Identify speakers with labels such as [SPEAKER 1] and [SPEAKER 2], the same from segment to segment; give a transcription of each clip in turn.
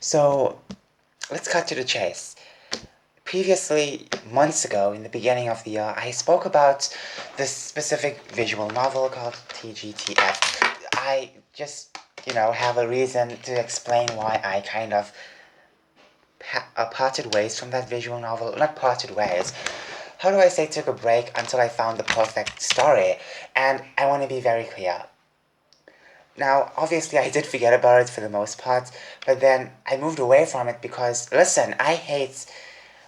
[SPEAKER 1] So let's cut to the chase. Previously, months ago, in the beginning of the year, I spoke about this specific visual novel called TGTF. I just, have a reason to explain why I kind of parted ways from that visual novel. Not parted ways. How do I say took a break until I found the perfect story? And I want to be very clear. Now, obviously, I did forget about it for the most part, but then I moved away from it because, listen, I hate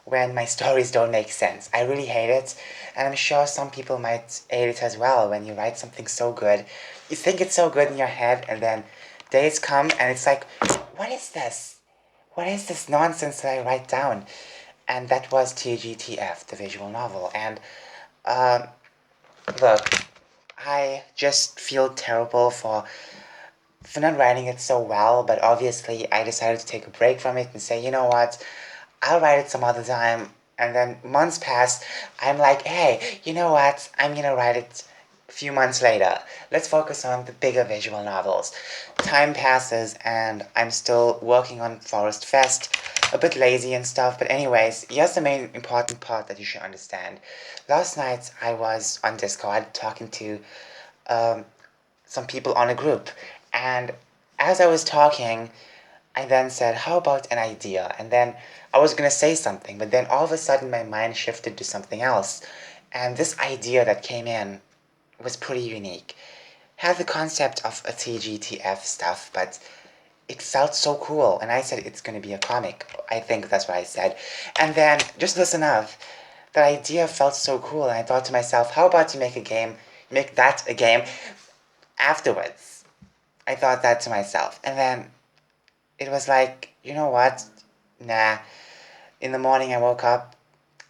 [SPEAKER 1] when my stories don't make sense. I really hate it, and I'm sure some people might hate it as well when you write something so good. You think it's so good in your head, and then days come and it's like, what is this? What is this nonsense that I write down? And that was TGTF, the visual novel. And um, look, I just feel terrible for not writing it so well, but obviously I decided to take a break from it and say, you know what, I'll write it some other time. And then months passed. I'm like, hey, you know what? I'm gonna write it a few months later. Let's focus on the bigger visual novels. Time passes, and I'm still working on Forest Fest. A bit lazy and stuff, but anyways, here's the main important part that you should understand. Last night I was on Discord talking to um, some people on a group, and as I was talking, I then said, how about an idea? And then I was going to say something, but then all of a sudden my mind shifted to something else. And this idea that came in was pretty unique. Had the concept of a TGTF stuff, but it felt so cool. And I said, it's going to be a comic. I think that's what I said. And then, just listen up. The idea felt so cool, and I thought to myself, how about you make a game, make that a game afterwards? I thought that to myself. And then it was like, you know what? Nah. In the morning, I woke up.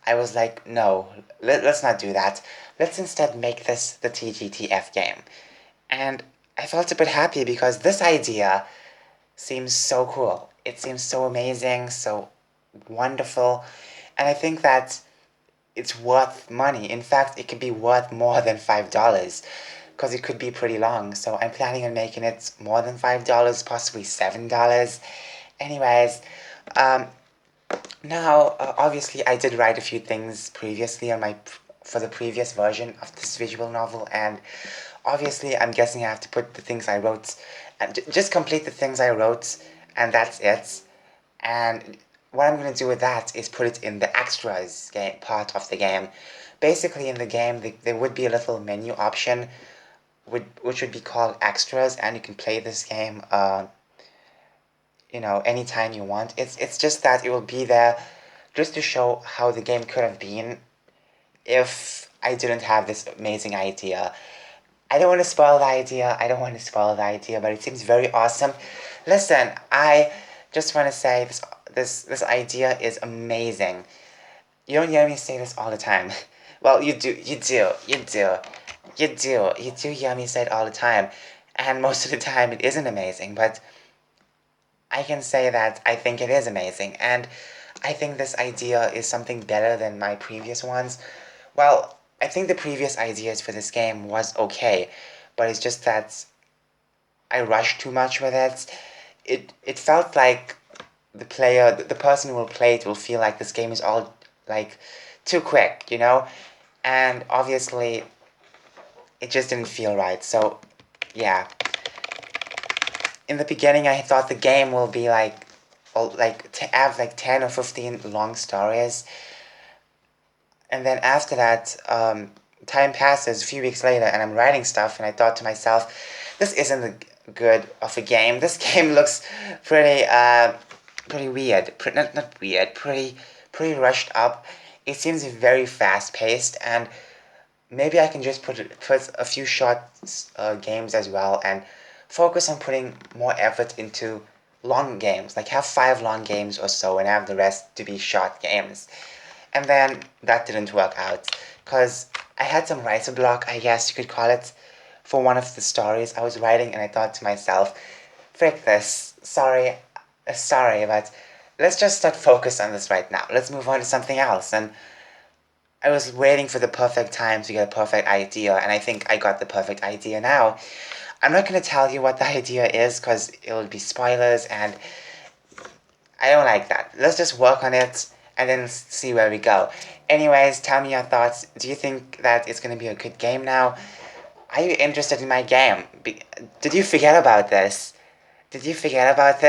[SPEAKER 1] I was like, no, let's not do that. Let's instead make this the TGTF game. And I felt a bit happy because this idea seems so cool. It seems so amazing, so wonderful. And I think that it's worth money. In fact, it could be worth more than $5 because it could be pretty long. So I'm planning on making it more than $5, possibly $7. Anyways, um, now obviously I did write a few things previously on my for the previous version of this visual novel, and obviously I'm guessing I have to put the things I wrote and just complete the things I wrote, and that's it. And what I'm going to do with that is put it in the extras game, part of the game. Basically, in the game, there would be a little menu option, which would be called extras, and you can play this game, anytime you want. It's just that it will be there just to show how the game could have been if I didn't have this amazing idea. I don't want to spoil the idea. I don't want to spoil the idea, but it seems very awesome. Listen, I just want to say this idea is amazing. You don't hear me say this all the time. Well, you do hear me say it all the time, and most of the time it isn't amazing. But I can say that I think it is amazing, and I think this idea is something better than my previous ones. Well, I think the previous ideas for this game was okay, but it's just that I rushed too much with it. It felt like the person who will play it will feel like this game is all like too quick, and obviously it just didn't feel right. So yeah, in the beginning I thought the game will be like, to have like 10 or 15 long stories, and then after that, time passes a few weeks later, and I'm writing stuff, and I thought to myself, this isn't good of a game. This game looks pretty weird. Not weird. Pretty rushed up. It seems very fast paced, and maybe I can just put a few short games as well, and focus on putting more effort into long games. Like have 5 long games or so, and have the rest to be short games. And then that didn't work out because I had some writer block, I guess you could call it, for one of the stories I was writing, and I thought to myself, frick this, sorry, but let's just start focus on this right now. Let's move on to something else. And I was waiting for the perfect time to get a perfect idea, and I think I got the perfect idea now. I'm not going to tell you what the idea is because it'll be spoilers, and I don't like that. Let's just work on it and then see where we go. Anyways, tell me your thoughts. Do you think that it's gonna be a good game now? Are you interested in my game? Did you forget about this? Did you forget about this?